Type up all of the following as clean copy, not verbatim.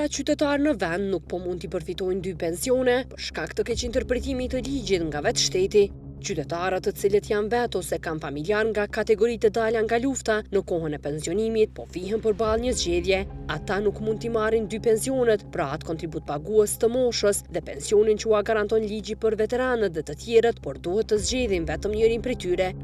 mijëra qytetarë në vend nuk po mund t'i përfitojnë 2 pensione për shkak të keq interpretimit të ligjit nga vetë shteti. Qytetarët të cilët janë vetë ose kanë familjar nga kategoritë të dala nga lufta në kohën e pensionimit po fihen përballë një zgjedhje. Ata nuk mund t'i marrin 2 pensionet, pra atë kontribut pagues të moshës dhe pensionin që ua garanton ligji për veteranët dhe të tjerët, por duhet të zgjedhin vetëm njërin prej tyre.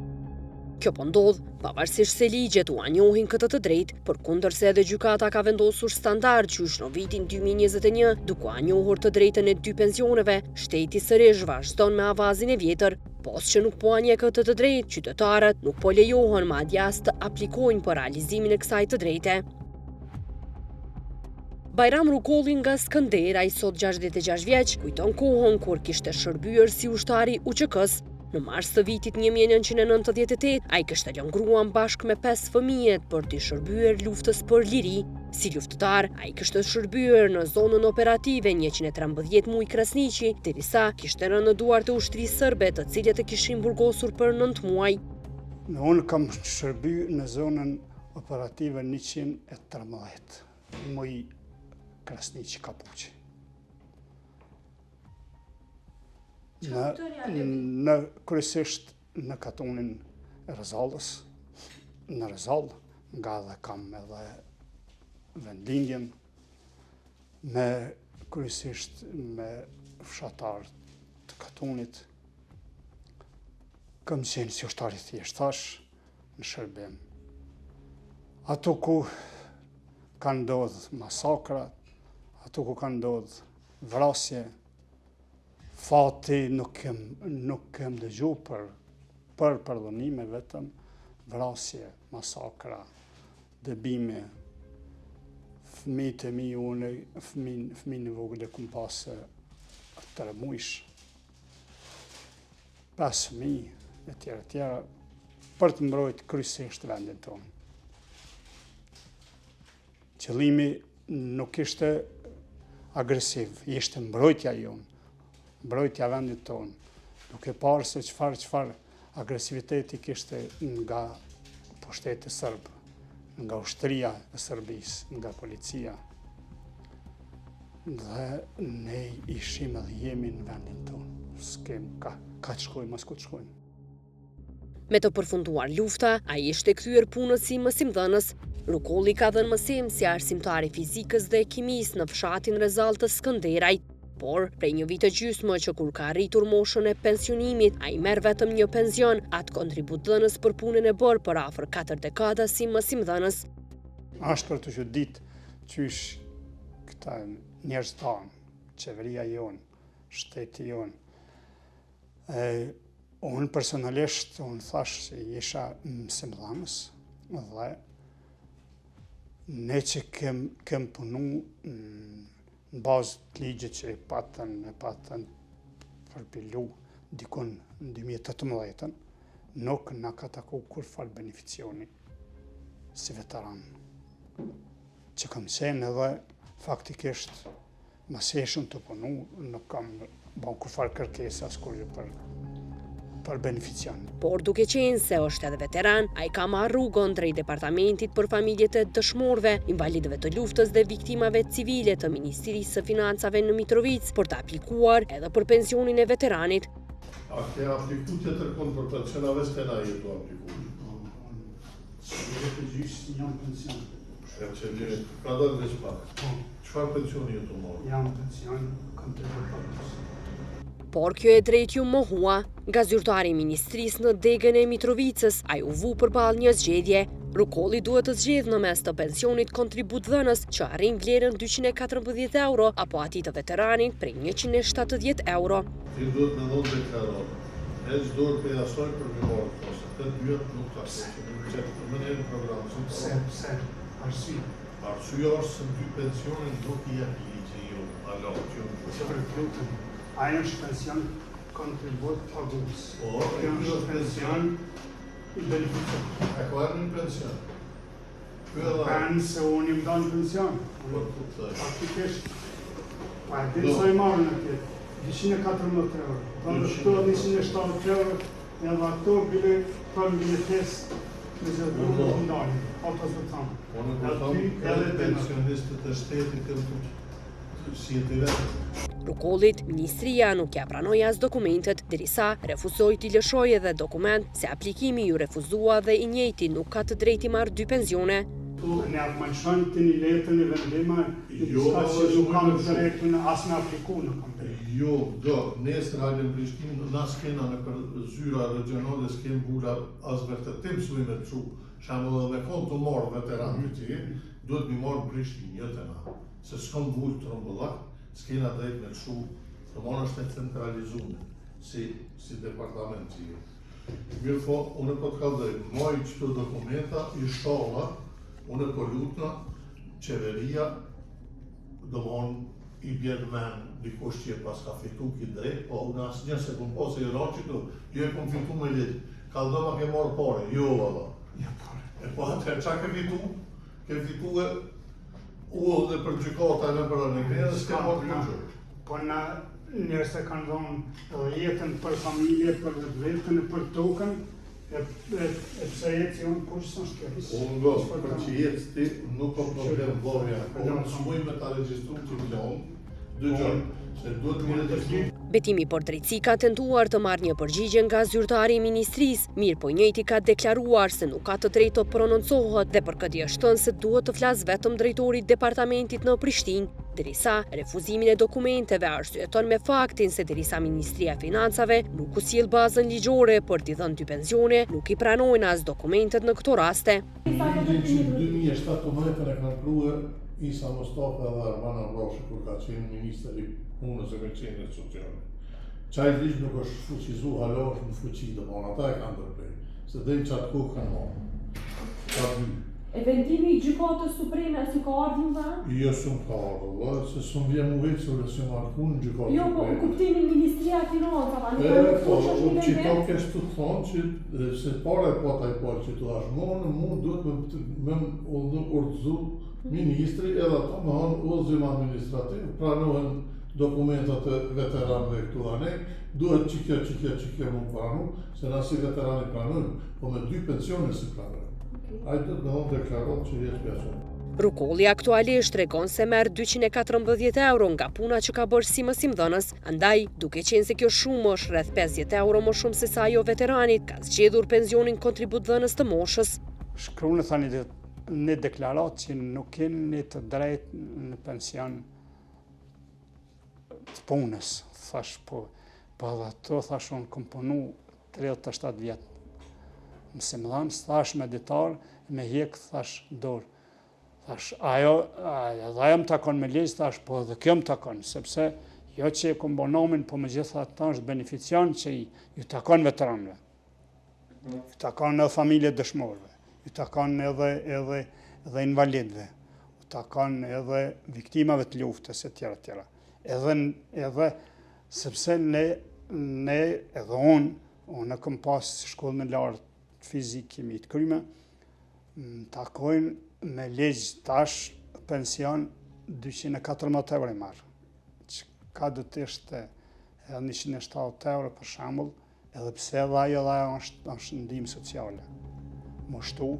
Kjo po ndodh pavarësisht se ligjet ua njohin këtë të drejtë, përkundërse edhe gjykata ka vendosur standard qysh në vitin 2021, duke ua njohur të drejtën e 2 pensioneve, shteti sërish vazhdon me avazin e vjetër. Pos që nuk po anje këtë të drejtë, qytetarët nuk po lejohen madje as të aplikojnë për realizimin e kësaj të drejte. Bajram Rukolli nga Skënder, ai sot 66 vjeç, kujton kohën kur kishte shërbyer si ushtari UÇK-s. Në mars të vitit 1998, ai kishte lënë gruan bashkë me 5 fëmijët për t'i shërbyer luftës për liri. Si luftëtar, ai kishte shërbyer në zonën operative 113 muaj Krasniqi, derisa kishte rënë në duart e ushtrisë serbe, të cilët e kishin burgosur për 9 muaj. Unë kam shërbyer në zonën operative 113 muaj Krasniqi Kapuqi. Në kryesisht në katonin e Rëzallës, në Rëzall, nga dhe kam edhe vendlindjen, kryesisht me fshatar të katonit, kam qenë si ushtari thjeshtash në shërbim. Ato ku kanë ndodhur masakra, ato ku kanë ndodhur vrasje, fati nuk kem dëgju për përdhunime, vetëm vrasje, masakra, dëbime. Fëmijët e mi, unë fëmijën e vogël e kum pasë 3 muajsh, 5 fëmijë e tjera, për të mbrojtë kryesisht vendin tonë. Qëllimi nuk ishte agresiv, ishte mbrojtja jonë, mbrojtja vendit tonë, duke parë se çfarë agresiviteti kishte nga pushteti serb, nga ushtria e Serbisë, nga policia. Dhe ne ishim edhe jemi në vendin tonë. S'kem ka të shkojmë, as ku të shkojmë. Me të përfunduar lufta, ai ishte kthyer punës si mësimdhënës. Rukolli ka dhënë mësim si arsimtari fizikës dhe kimisë në fshatin Rëzall të Skënderajt. Por, prej një vit e gjysmë që kur ka arritur moshën e pensionimit, ai merr vetëm një pension, atë kontributdhënës për punën e bërë për afër 4 dekada si mësimdhënës. Ashtë për të që ditë qysh këta njerëz tanë, qeveria jonë, shteti jonë. Unë personalisht, unë thash se isha mësimdhënës dhe ne që kem punu në bazë të ligjit që e patën përpilu dikun në 2018, nuk nga ka taku kur fal beneficioni si veteran. Që kam qenë edhe faktikisht mëseshën të punu, nuk kam bon kur fal kërkesa askurrë për beneficion. Por duke qenë se është edhe veteran, ai ka marrë rrugën drejt Departamentit për familjet e dëshmorëve, invalidëve të luftës dhe viktimave civile të Ministrisë së Financave në Mitrovic për të aplikuar edhe për pensionin e veteranit. A ke apliku tjetërkon për pensionave s'kena jetu apliku? Të gjysë jam pension. Ka dalë veç pak. Çfarë pensioni jetu morë? Jam pension, kontribut pagues. Por kjo e drejt ju mohua. Nga zyrtari i Ministrisë në degën e Mitrovicës, ai u vu përballë një zgjedhje. Rukolli duhet të zgjedhë në mes të pensionit kontributdhënës që arrin vlerën 214 euro apo atij të veteranit prej 170 euro. Ti duhet me ndonë deklarat. E çdor për asoj për me marrë posa. Të dyert nuk ka se më në program. Pse? Arsye. Arsyeja është se 2 pensionet nuk i jep ligji jo. Alo, që Ajo është pension kontribut pagues. Kjo është pension i beneficiar. E ka në pension? Kanë se unë im danë pension. Faktikisht. Pa e dinë sa i marrë në tjetë. 214 euro. Kanë këto 170 euro, edhe ato bile kanë biletes në zëdru në ndani. Ato së të thamë. Unë e kuptam edhe pensionistët e shtetit si e të vetë. Rukollit, ministria nuk ja pranoi as dokumentet, derisa refuzoi t'i lëshojë edhe dokument se aplikimi ju refuzua dhe i njëjti nuk ka të drejtë marrë 2 pensione. Ne apmanshon të një letën e vendima, që nuk kam drejtën as në apliku nuk kam drejtë. Jo, nesër hajde në Prishtinë, na s'kena në për zyra regionale, s'kem bula as vërtetim s'u i me të shamu dhe konë të morë veteran të ti, duhet mi morë në Prishtinë, jëtë na. Se s'kom bullë të rëmbëllak, s'kena drejt me të të morë është e centralizume, si departament që je. Mirë po, unë po të ka drejt, moj që të dokumenta i shola, unë po lutna, qeveria, do mon i bjerë men dikush që pas ka fitu ki drejt, po unë asë një se kun po se i ronë që tu, jo e kun fitu me litë, ka do ma ke morë pare, jo valla. E po atë qa ke fitu? Ke fitu e ullë dhe për gjykata e në për anë e s'ke morë të gjykë. Po na njerëz e kanë dhonë jetën për familje, për vetën e për tokën, e pse jetë si unë kush së shkërës. Unë nga, për që jetë ti, nuk ka problem dhovja. Unë shmuj me ta registru që milion, dëgjën, se duhet me registru. Betimi për drejtësi ka tentuar të marrë një përgjigje nga zyrtari i ministrisë, mirë po njëjti ka deklaruar se nuk ka të drejtë të prononcohet dhe për këtë shton se duhet të flas vetëm drejtori i departamentit në Prishtinë, derisa refuzimin e dokumenteve arsyeton me faktin se derisa Ministria e Financave nuk u sjell bazën ligjore për t'i dhënë 2 pensione, nuk i pranojnë as dokumentet në këto raste. Ligjin 2017 e kanë pruar Isa Mustafa dhe Armana Broshi kur ka qenë ministri punës e Mërqenjës Sociale. Qaj ligj nuk është fuqizu, halo është në fuqi dhe mon, ata e kanë dërpej, se dhe në qatë kohë kanë mon. E vendimi i gjykatës supreme si ka ardhur dhe? Jo, s'um ka ardhur, se s'um vjen mu vetë se s'um ardhur në gjykatë. Jo, po, në kuptimin Ministria e Financave, po, që to kesh të thonë që se pare po taj parë që të ashmonë, mu duhet me urdhëzu ministri edhe ato me hanë udhëzim administrativ, pranohen dokumentat e veteranëve këtu anej, duhet që mu pranu, se na si veterani pranojnë, po me 2 pensione si pranojnë. Ajde me honë deklarat që jetë pjason. Rukolli aktualisht tregon se merr 214 euro nga puna që ka bërë si mësimdhënës, andaj, duke qenë se kjo shumë është rreth 50 euro më shumë se sa ajo veteranit, ka zgjedhur pensionin kontributdhënës të moshës. Shkruan thani në deklarat që nuk keni të drejtë në pension të punës. Thash po dhe ato thash unë kom punu 37 vjetë. Mësimdhënës, thash me ditar, me hjek, thash dorë. Thash, ajo më takon me ligjë, thash, po dhe kjo më takon, sepse jo që e kom bonomin, po me gjitha ta është benefician që ju takon veteranëve. Ju takon edhe familje dëshmorëve, ju takon edhe invalidëve, ju takon edhe viktimave të luftës e tjera tjera. Edhe sepse ne edhe unë e kom pas shkollën e lartë fizik, kimi të kryme, takojnë me legjë tash pension 214 euro i marë. Që ka du të ishte edhe 170 euro për shambull, edhe pse edhe ajo është ndihmë sociale. Moshtu.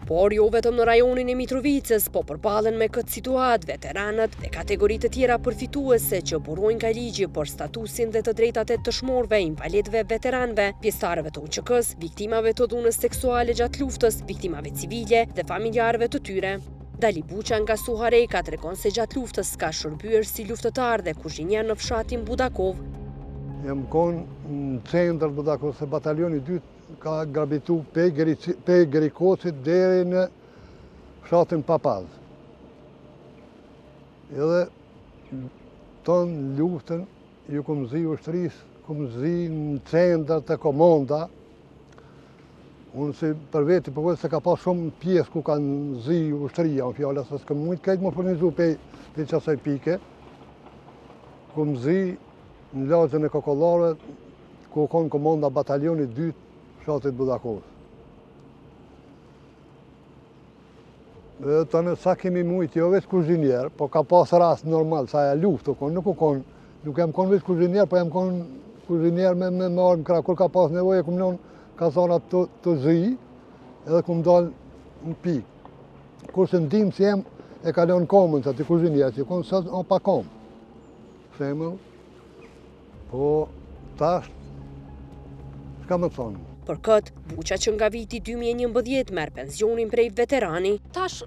Por jo vetëm në rajonin e Mitrovicës, po përballen me këtë situatë veteranët dhe kategoritë të tjera përfituese që burojnë nga ligji për statusin dhe të drejtat e dëshmorëve, invalidëve, veteranëve, pjesëtarëve të UÇK-s, viktimave të dhunës seksuale gjatë luftës, viktimave civile dhe familjarëve të tyre. Dali Buqa nga Suharejka tregon se gjatë luftës ka shërbyer si luftëtar dhe kuzhinier në fshatin Budakov. Jam konë në centër Budakov se batalioni 2 ka grabitu pe Gerikosit deri në fshatin Papaz. Edhe tonë luftën ju këmë zi ushtërisë, këmë zi në centër të komanda. Unë si për veti përvojtë se ka pas shumë pjesë ku kanë zi ushtëria, në fjallë, se s'këm mujtë kajtë më furnizu pe qasaj pike. Këmë zi në lagjën e kokollarëve, ku konë komanda batalioni 2 fshatit Budakovës. Tënë sa kemi mujtë, jo veç kuzhinier, po ka pas rast normal, sa e luftë, nuk jam konë veç kuzhinier, po jam konë kuzhinier me armë kra, kur ka pas nevoje, këmë nënë kazanat të zi, edhe këmë dalë në pikë. Kurse ndim si jem e kalon komën, të aty kuzhinja, që konë sot o pa komë. Shemëll, po tash, s'ka më thonë. Për këtë, Buqa që nga viti 2011 merr pensionin prej veterani. Tash,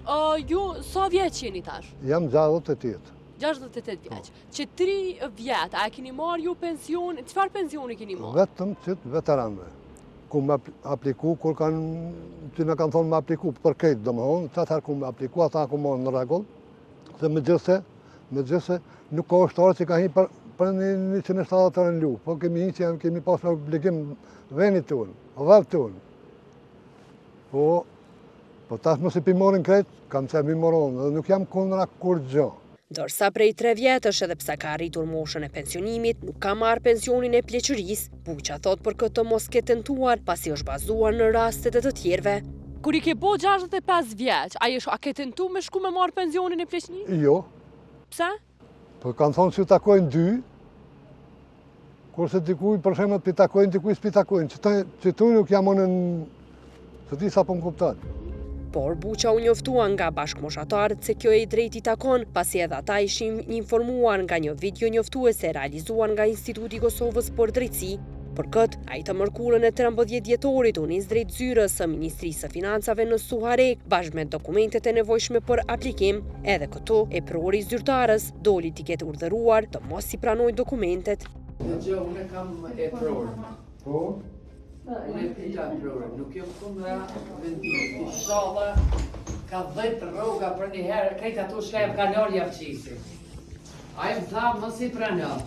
ju sa vjeç jeni tash? Jam 68. 68 vjeç. Që 3 vjet, a keni marrë ju pension? Çfarë pensioni keni marrë? Vetëm që veteranëve. Ku më apliku, kur që në kanë thonë më apliku për këtë domethënë, atëherë ku më apliku, ata ku morën në rregull. Dhe megjithëse nuk ka ushtarë që ka hi për 170 në luftë, po kemi pas në obligim venit tonë, vallë tonë. Po tash mos i pimorin krejt, kam që mi moron, dhe nuk jam kundra kur gjë. Ndërsa prej 3 vjetësh edhe pse ka arritur moshën e pensionimit, nuk ka marrë pensionin e pleqërisë. Buqa thot për këtë mos ke tentuar, pasi është bazuar në rastet e të tjerëve. Kur i ke bo 65 vjeç, a ke tentu me shku me marrë pensionin e pleqërisë? Jo. Pse? Po kanë thonë që takojnë 2, kurse dikuj, për shembull, pi takojnë, dikuj s'pi takojnë. Që tu nuk jam unë se di sa po më kupton. Por Buqa u njoftua nga bashkëmoshatarët se kjo e drejti takon, pasi edhe ata ishin informuar nga një video njoftuese realizuar nga Instituti i Kosovës për Drejtësi. Për këtë, ai të mërkurën e 13 dhjetorit u nis drejt zyrës së Ministrisë së Financave në Suharek, bashkë me dokumentet e nevojshme për aplikim. Edhe këtu, e prori zyrtarës doli t'i ketë urdhëruar të mos i pranojë dokumentet. Unë kam e prorë. Po? Unë e pita prorë. Nuk jam kundra vendimit. Inshallah, ka 10 rroga për një herë, krejt ato shkajmë kanal javqisi. A e më tha, mos i pranoj.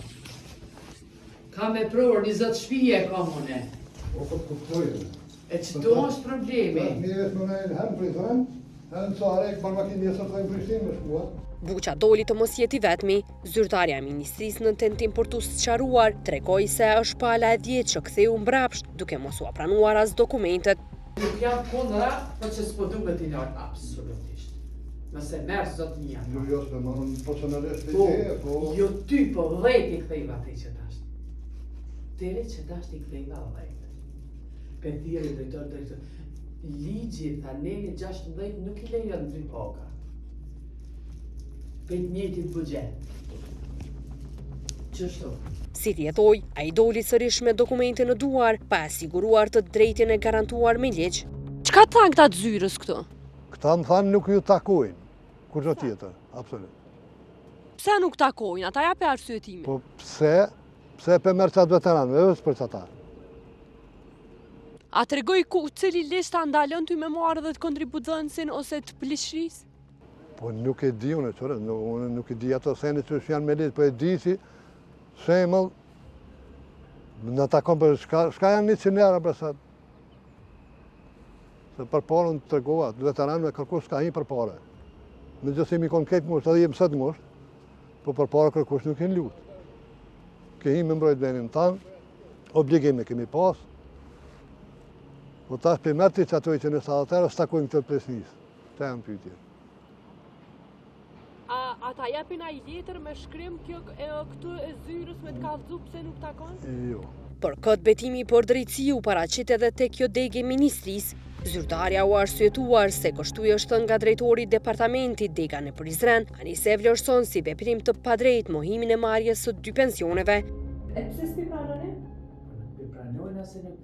Ka me prorë, 20 shpije kam une. Po këtë kuptojnë. E që do është problemi. Mirë është më nejnë hem pritën, hem Suharek, për makinë njësë të dojnë Prishtinë me shkuat. Buqa doli të mos jeti vetmi. Zyrtarja e ministrisë në tentim për t'u sqaruar, tregoi se është pala e 10 që ktheu mbrapsht, duke mos u pranuar as dokumentet. Nuk jam kundra, po që s'po duhet t'i lartë, absolutisht. Nëse merë zotnia. Jo, s'me marrën personalisht Po, të po... jo ty, po dhejt i kthejva ti që tash. Tere që tash i kthejva dhejt. Për thiri drejtor. Ligji, tha, neni 16 nuk i lejon 3 paka. Për njëjtit buxhet. Qështu? Si rjetoj, a i doli sërish me dokumente në duar, pa e siguruar të drejtjen e garantuar me ligj. Çka than këta të zyrës këtu? Këta më thanë nuk ju takojnë, kur gjë tjetër, absolut. Pse nuk takojnë? Ata jape arsyetimin. Po pse për mërë qatë veteranëve, është për qata. A tregoj cili lista ndalën ty me marrë dhe të kontributënësin ose të pleqërisë? Po nuk e di unë, qërë, unë nuk e di ato sene që janë me litë, po e di si shemëll, në takon për shka janë 100 euro për sa. Se për parën të tregova, veteranëve kërkush s'ka hi për pare. Në gjithë mi konë ketë ngusht, edhe jem sët ngusht, po për pare kërkush nuk jenë lutë. Ke hi me mbrojt venin tanë, obligime kemi pas, po tash për mërti që ato i që në sadatera, s'takojnë këtë presnisë. Ta janë pyetje. Ata japin ai letër me shkrim këtu e zyrës me të kallëzu pse nuk takon? Jo. Për këtë betimi për drejtësi u paraqit edhe tek kjo degë e ministrisë. Zyrtarja u arsyetuar se kështu është nga drejtori i departamentit Dega në Prizren, anise vlerëson si veprim të padrejt mohimin e marrjes së 2 pensioneve. E pse s'pi pranoni? Për pranojnë asë në...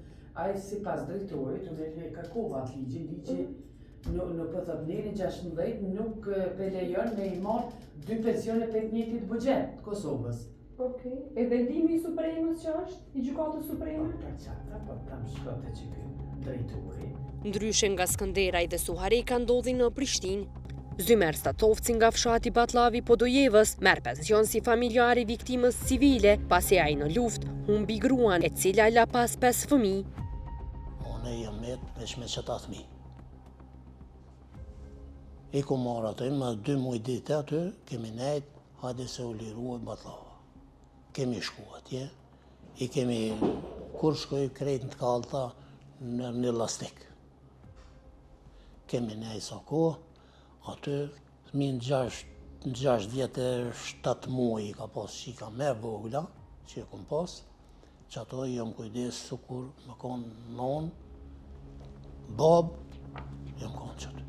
Ai si pas drejtorit, unë e kërkova atë ligji, në pëthët njëri 16 nuk pelejon me i marë 2 pensione për njëtit buxhet të Kosovës. Okej. E vendimi i Supremës që është? I gjykatës Supreme? Për qatra, po tam shkote që kë drejtori. Ndryshe nga Skënderaj dhe Suhareka ndodhin në Prishtinë. Zymer Statovci nga fshati Batllavi Podojevës merr pension si familjari viktimës civile, pasi ai në luftë humbi gruan e cila la pas 5 fëmijë. Unë jam veç me qëta fëmijë. I ku marrë atë, më 2 muaj ditë aty, kemi nejt, hajde se u liru e Batlava. Kemi shku atje, i kemi, kur shkoj krejt në të kalta, në një lastik. Kemi nejt sa kohë, aty, min 6 vjetë, 7 muaj i ka pas që i ka me vogla, që i kom pas, që ato i jam kujdes sukur më konë non, bab, jam konë qëtë.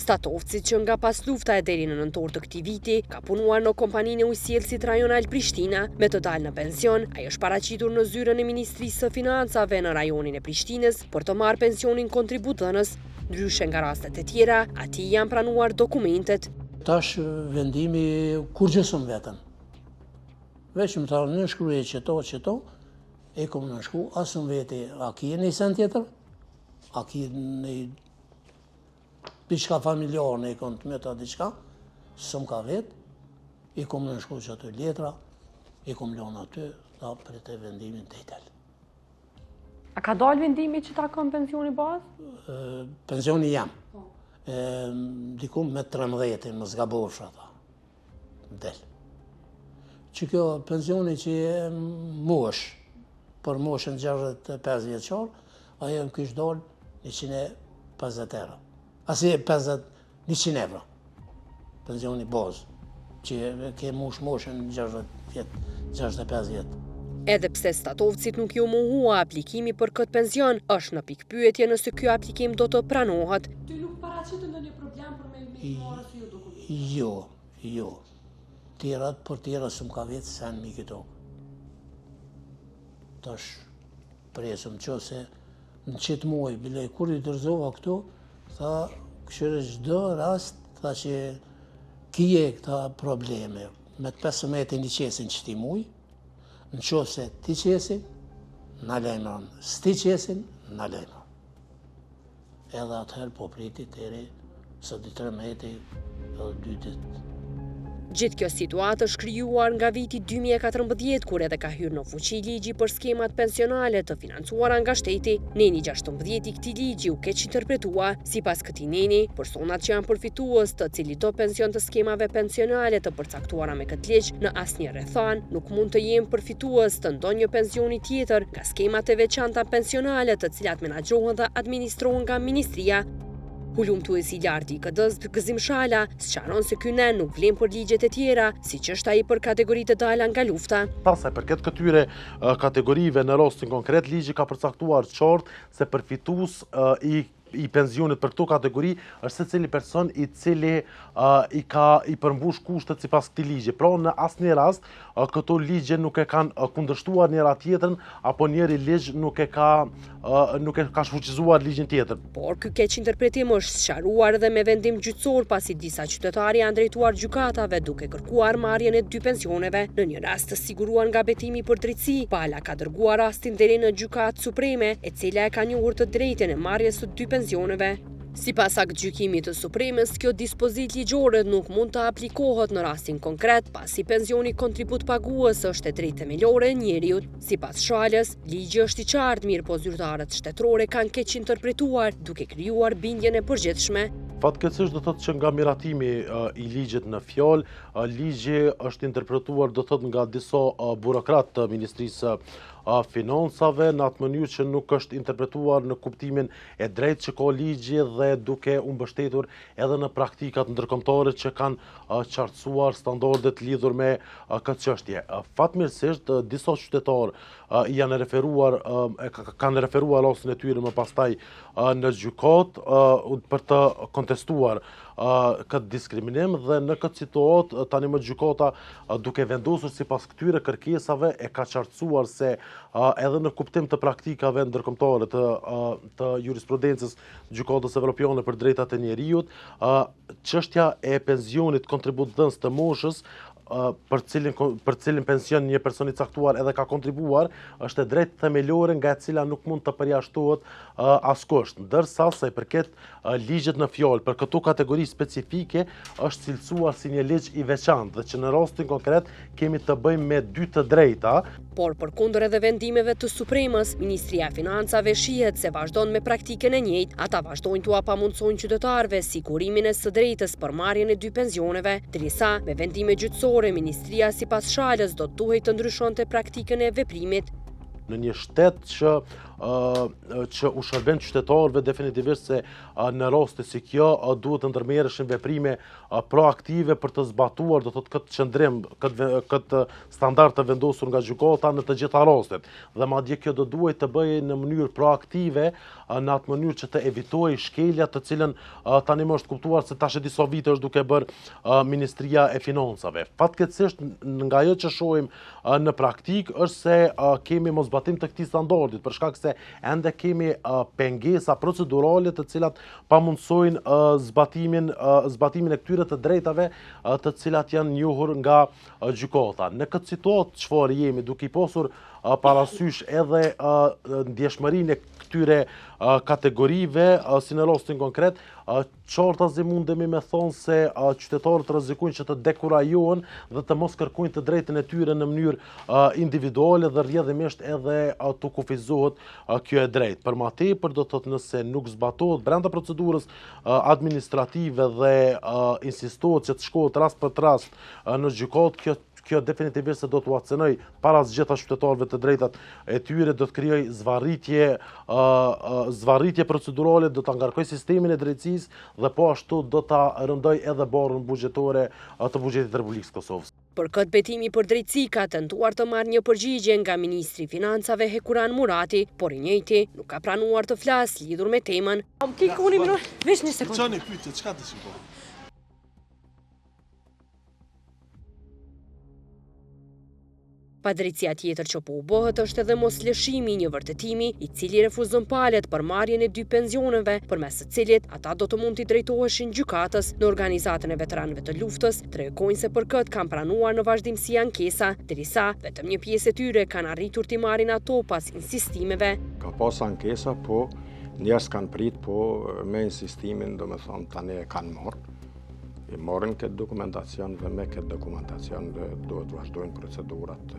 Statovcit që nga pas lufta e deri në nëntor të këtij viti ka punuar në kompaninë e ujësielësit rajonal Prishtina me të dalë në pension, ai është paraqitur në zyrën e Ministrisë së Financave në rajonin e Prishtinës për të marrë pensionin kontributënës. Ndryshe nga rastet e tjera, atij janë pranuar dokumentet. Tash vendimi kur gjësëm vetën. Veç më tharë në shkruje qëto, e kom në shku, asën veti, a ki një sen tjetër, a ki një diçka familjar në i kom të meta diçka, sëm ka vetë, i kom në shku që ato letra, i kom lonë aty, da për të vendimin të i telë. A ka dalë vendimi që ta kam pensioni bazë? Pensioni jam. Dikum me 13, më zgabosh ata. Del. Që kjo pensioni që e mosh, për moshën 65 vjeqar, ajo më kështë dalë 150 euro. Asi 100 euro. Pensioni bazë, që ke moshën 65 vjetë. Edhe pse statovcit nuk ju mohua aplikimi për këtë pension, është në pikë pyetje nëse ky aplikim do të pranohet. Ty nuk paraqet ndonjë problem për me marrë si dokument? Jo. Për tjera së më ka vetë sen mi këto. Tash, presëm që se në qitë muaj, bile kur i dërzova këto, tha, këshire gjdo rast, tha që kije këta probleme, me të 15 një qesin që ti muj, në qo se ti qesin, në lejmëron, s'ti qesin, në lejmëron. Edhe atëherë po priti të eri, së di 13 edhe 2 ditë. Gjithë kjo situatë është krijuar nga viti 2014, kur edhe ka hyrë në fuqi ligji për skemat pensionale të financuara nga shteti. Neni 16 i këtij ligji u keq interpretua. Sipas këtij neni, personat që janë përfitues të cili do pension të skemave pensionale të përcaktuara me këtë ligj në asnjë rrethan nuk mund të jenë përfitues të ndonjë pensioni tjetër nga skemat e veçanta pensionale të cilat menaxhohen dhe administrohen nga ministria. Hulumtuesi i lartë i KD-s Gëzim Shala sqaron se ky nen nuk vlen për ligjet e tjera, siç është ai për kategoritë të dala nga lufta. Sa përket këtyre kategorive në rastin konkret, ligji ka përcaktuar qartë se përfitues i pensionit për këto kategori është secili person i cili i përmbush kushtet sipas këtij ligji. Pra në asnjë rast këto ligje nuk e kanë kundërshtuar njëra tjetrën apo njëri ligj nuk e ka shfuqizuar ligjin tjetër. Por ky keq interpretim është sqaruar edhe me vendim gjyqësor pasi disa qytetarë janë drejtuar gjykatave duke kërkuar marrjen e 2 pensioneve. Në një rast të siguruar nga betimi për drejtësi, pala ka dërguar rastin deri në Gjykatë Supreme, e cila e ka njohur të drejtën e marrjes së 2 pensioneve. Sipas aktgjykimit të Supremës, kjo dispozit ligjore nuk mund të aplikohet në rastin konkret, pasi pensioni kontribut pagues është e drejtë themelore e njeriut. Sipas Shalës, ligji është i qartë, mirë po zyrtarët shtetërore kanë keq interpretuar, duke krijuar bindjen e përgjithshme. Fatkeqësisht do thotë që nga miratimi i ligjit në fjalë, ligji është interpretuar do thotë nga disa burokratë të Ministrisë Financave në atë mënyrë që nuk është interpretuar në kuptimin e drejtë që ka ligji dhe duke u mbështetur edhe në praktikat ndërkombëtare që kanë qartësuar standardet lidhur me këtë çështje. Fatmirësisht disa qytetarë kanë referuar rastin e tyre më pastaj në gjykatë për të kontestuar këtë diskriminim dhe në këtë situatë tani më gjykata duke vendosur sipas këtyre kërkesave e ka qartësuar se edhe në kuptim të praktikave ndërkombëtare të jurisprudencës Gjykatës Evropiane për Drejtat e Njerëzit, çështja e pensionit kontributdhënës të moshës për cilin pension një person i caktuar edhe ka kontribuar, është e drejtë themelore nga e cila nuk mund të përjashtohet askush. Ndërsa sa i përket ligjit në fjalë për këto kategori specifike është cilësuar si një ligj i veçantë dhe që në rastin konkret kemi të bëjmë me 2 të drejta. Por përkundër edhe vendimeve të Supremës, Ministria e Financave shihet se vazhdon me praktikën e njëjtë. Ata vazhdojnë t'u pamundsojnë qytetarëve sigurimin e së drejtës për marrjen e 2 pensioneve, derisa me vendime gjyqësore Ministria sipas Shalës do të duhej të ndryshonte praktikën e veprimit. në një shtet që u shërben qytetarëve, definitivisht se në raste si kjo duhet të ndërmerreshin veprime proaktive për të zbatuar do të thotë këtë qëndrim, këtë standard të vendosur nga gjykata në të gjitha rastet. Dhe madje kjo do duhet të bëjë në mënyrë proaktive, në atë mënyrë që të evitojë shkelja të cilën tani më është kuptuar se tash disa vite është duke bërë Ministria e Financave. Fatkeqësisht nga ajo që shohim në praktik është se kemi mosbatim të këtij standardit, për shkak se ende kemi pengesa procedurale të cilat pamundsojnë zbatimin e këtyre të drejtave të cilat janë njohur nga gjykata. Në këtë situatë çfarë jemi duke i pasur parasysh edhe ndjeshmërinë e këtyre kategorive, si në rastin konkret, qartazi mundemi me thonë se qytetarët rrezikojnë që të dekurajohen dhe të mos kërkojnë të drejtën e tyre në mënyrë individuale dhe rrjedhimisht edhe të kufizohet kjo e drejtë. Për ma tepër do të thotë nëse nuk zbatohet brenda procedurës administrative dhe insistohet që të shkohet rast për rast në gjykatë, kjo definitivisht se do t'u acenoj para zgjeta qytetarëve të drejtat e tyre, do të krijoj zvarritje procedurale, do ta ngarkoj sistemin e drejtësisë dhe po ashtu do ta rëndoj edhe barrën buxhetore të buxhetit të Republikës Kosovës. Për këtë betimi për drejtësi ka tentuar të marrë një përgjigje nga Ministri i Financave Hekuran Murati, por i njëjti nuk ka pranuar të flasë lidhur me temën. Veç një sekundë. Padrejtësia tjetër që po u bëhet është edhe moslëshimi i një vërtetimi i cili refuzon palet për marrjen e 2 pensioneve, përmes së cilit ata do të mund t'i drejtoheshin gjykatës. Në organizatën e veteranëve të luftës tregojnë se për këtë kanë pranuar në vazhdimsi ankesa, derisa vetëm një pjesë e tyre kanë arritur t'i marrin ato pas insistimeve. Ka pas ankesa, po njerëz kanë prit, po me insistimin, domethënë tani e kanë marrë. I marrin këtë dokumentacion dhe me këtë dokumentacion do të vazhdojnë procedurat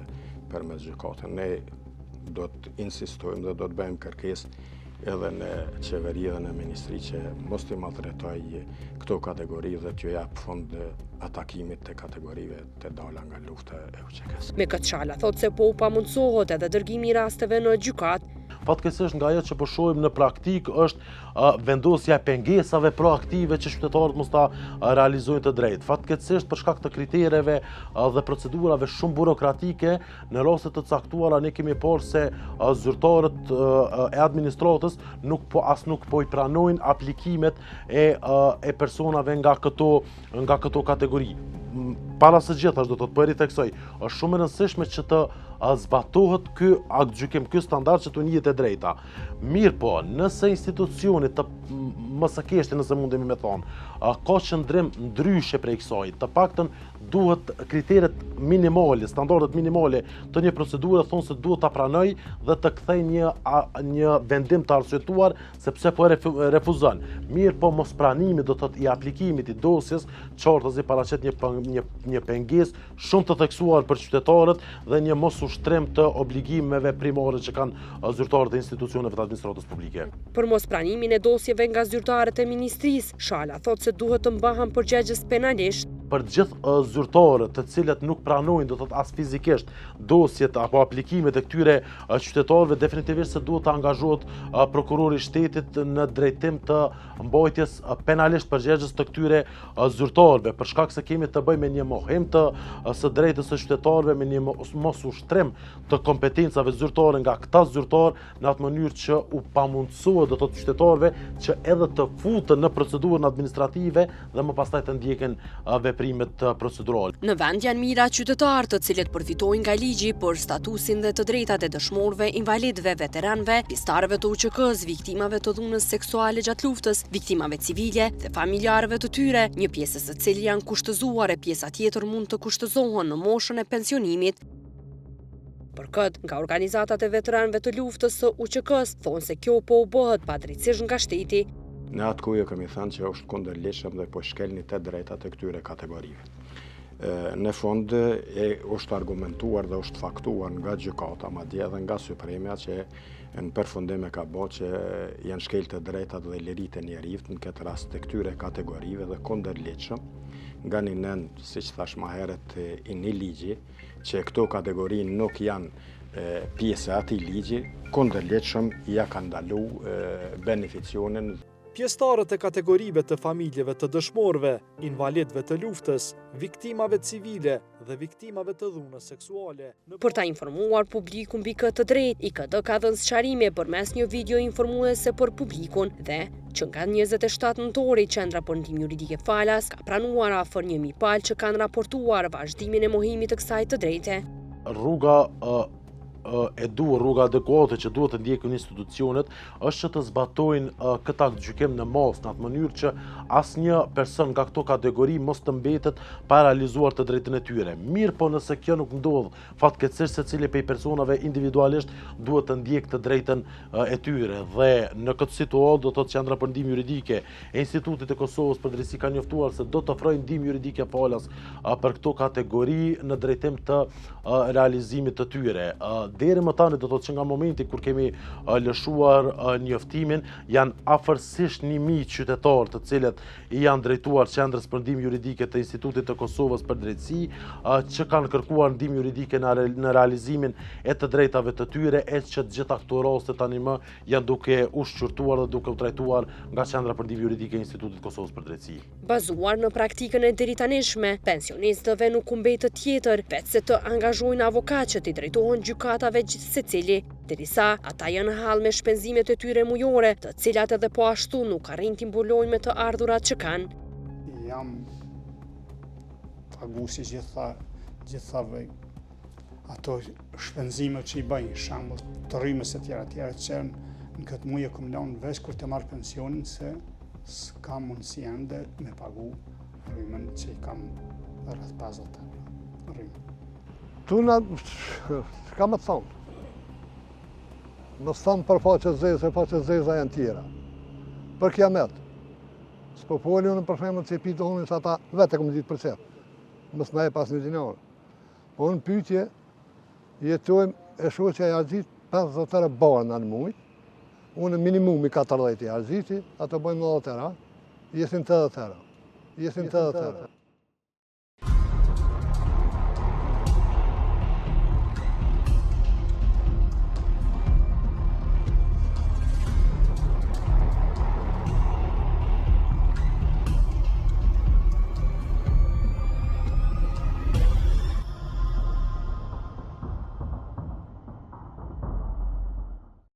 përmes gjykatës. Ne do të insistojmë dhe do të bëjmë kërkesë edhe në qeveri dhe në ministri që mos të maltretoj këto kategori dhe t'ju jap fund atakimit të kategorive të dala nga lufta e UÇK-s. Me këtë çala thotë se po u pamundsohet edhe dërgimi i rasteve në gjykatë. Fatkeqësisht nga ajo që po shohim në praktik është vendosja e pengesave proaktive që qytetarët mos ta realizojnë të drejtë. Fatkeqësisht për shkak të kritereve dhe procedurave shumë burokratike, në raste të caktuara ne kemi parë se zyrtarët e administratës nuk po i pranojnë aplikimet e personave nga këto kategori. Para së gjithash do të bëri theksoj, është shumë e rëndësishme që të zbatohet ky standard që të njëjtë e drejta. Mirë po, nëse institucioni të mësakeshti, nëse mundemi me thonë, ka qëndrim ndryshe prej kësaj, të paktën duhet kriteret minimale, standardet minimale të një procedure thonë se duhet ta pranoj dhe të kthej një vendim të arsyetuar sepse po refuzon. Mirë po mos pranimi do të thotë i aplikimit i dosjes, qartazi paraqet një pengesë shumë të theksuar për qytetarët dhe një mos ushtrim të obligimeve primare që kanë zyrtarët e institucioneve të administratës publike. Për mos pranimin e dosjeve nga zyrtarët e ministrisë, Shala thotë se duhet të mbahen përgjegjës penalisht. Për gjithë zyrtarët të cilët nuk pranojnë do të thotë as fizikisht dosjet apo aplikimet e këtyre qytetarëve, definitivisht se duhet të angazhohet prokurori i shtetit në drejtim të mbajtjes penalisht përgjegjës të këtyre zyrtarëve, për shkak se kemi të bëjmë me një mohim të së drejtës së qytetarëve, me një mos ushtrim të kompetencave zyrtare nga këta zyrtarë në atë mënyrë që u pamundsohet do të thotë qytetarëve që edhe të futen në procedurën administrative dhe më pastaj të ndjekin veprimet procedurale. Në vend janë mira qytetarë të cilët përfitojnë nga ligji për statusin dhe të drejtat e dëshmorëve, invalidëve, veteranëve, pjesëtarëve të UÇK-s, viktimave të dhunës seksuale gjatë luftës, viktimave civile dhe familjarëve të tyre, një pjesë së cilë janë kushtëzuar e pjesa tjetër mund të kushtëzohen në moshën e pensionimit. Për këtë, nga organizatat e veteranëve të luftës së UÇK-s thonë se kjo po u bëhet padrejtësisht nga shteti. Në atë kohë kemi thënë që është kundërligjshëm dhe po shkelni të drejtat e këtyre kategorive. Në fund është argumentuar dhe është faktuar nga gjykata, madje edhe nga Supremja që në përfundim ka bërë që janë shkel të drejtat dhe liritë e njerëzit në këtë rast të këtyre kategorive dhe kundërligjshëm nga një nën, siç thash më herët, i një ligji që këto kategori nuk janë pjesë ati ligji, kundërligjshëm ja ka ndalu beneficionin. Pjesëtarët e kategorive të familjeve të dëshmorëve, invalidëve të luftës, viktimave civile dhe viktimave të dhunës seksuale. Për ta informuar publikun mbi këtë drejtë, IKD ka dhënë sqarime përmes një video informuese për publikun dhe që nga 27 nëntori Qendra për Ndihmë Juridike Falas ka pranuar afër 1000 palë që kanë raportuar vazhdimin e mohimit të kësaj të drejte. Rruga adekuate që duhet të ndjekin institucionet është që të zbatojnë këta gjykim në mas në atë mënyrë që asnjë person nga këto kategori mos të mbetet pa realizuar të drejtën e tyre. Mirë po nëse kjo nuk ndodh, fatkeqësisht secili prej personave individualisht duhet të ndjek të drejtën e tyre dhe në këtë situatë do të thotë Qendra për Ndihmë Juridike e Institutit të Kosovës për drejtësi ka njoftuar se do të ofrojnë ndihmë juridike falas për këto kategori në drejtim të realizimit të tyre. Deri më tani do të thotë që nga momenti kur kemi lëshuar njoftimin janë afërsisht 1000 qytetarë të cilët i janë drejtuar Qendrës për Ndihmë Juridike të Institutit të Kosovës për drejtësi që kanë kërkuar ndihmë juridike në realizimin e të drejtave të tyre e që të gjitha këto raste tani më janë duke u shqyrtuar dhe duke u trajtuar nga Qendra për Ndihmë Juridike e Institutit të Kosovës për drejtësi. Bazuar në praktikën e deritanishme, pensionistëve nuk u mbetet tjetër veç se të angazhojnë avokat që t'i drejtohen gjykatave secili, derisa ata janë hall me shpenzimet e tyre mujore, të cilat edhe po ashtu nuk arrin t'i mbulojnë me të ardhurat që kanë. Jam paguesi gjithave ato shpenzimet që i bëjnë, shembull të rrymës e tjera që në këtë muaj e kam lënë veç kur të marr pensionin se s'kam mundësi ende me pagu rrymën që i kam rreth 50 rrymë. Tuna, s'ka më të thonë. Mos thonë për faqe zezë, faqe zeza janë tjera. Për kiamet. S'po foli unë për shembull që i pitë unë se ata vetë kom ditë për çet. Mos na e pas një dinor. Po në pyetje jetojmë e shoqja e Arzit 50 euro bana në muaj. Unë minimumi 40 e Arziti, ato bëjnë 90 euro. Jesin 80 euro.